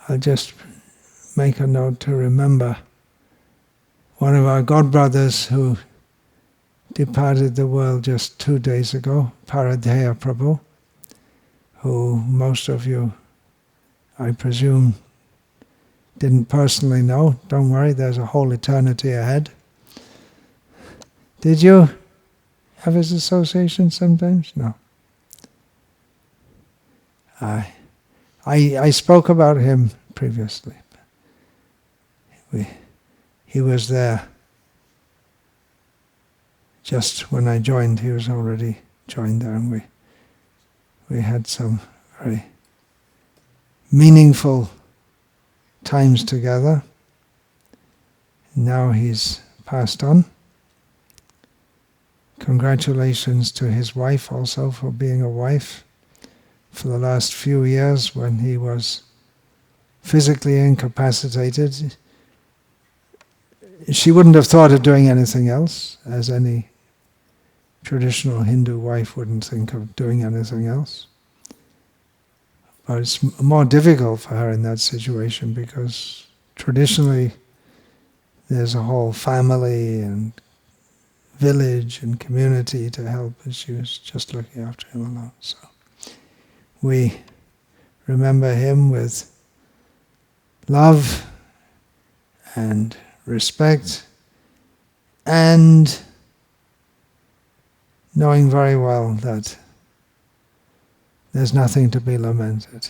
I'll just make a note to remember one of our godbrothers who departed the world just 2 days ago, Paradhyeya Prabhu, who most of you, I presume, didn't personally know. Don't worry, there's a whole eternity ahead. Did you have his association sometimes? No. I spoke about him previously. He was there just when I joined. He was already joined there, and we had some very meaningful times together. Now he's passed on. Congratulations to his wife also for being a wife for the last few years when he was physically incapacitated. She wouldn't have thought of doing anything else, as any traditional Hindu wife wouldn't think of doing anything else. But it's more difficult for her in that situation because traditionally there's a whole family and village and community to help, and she was just looking after him alone. So we remember him with love and respect, and knowing very well that there's nothing to be lamented.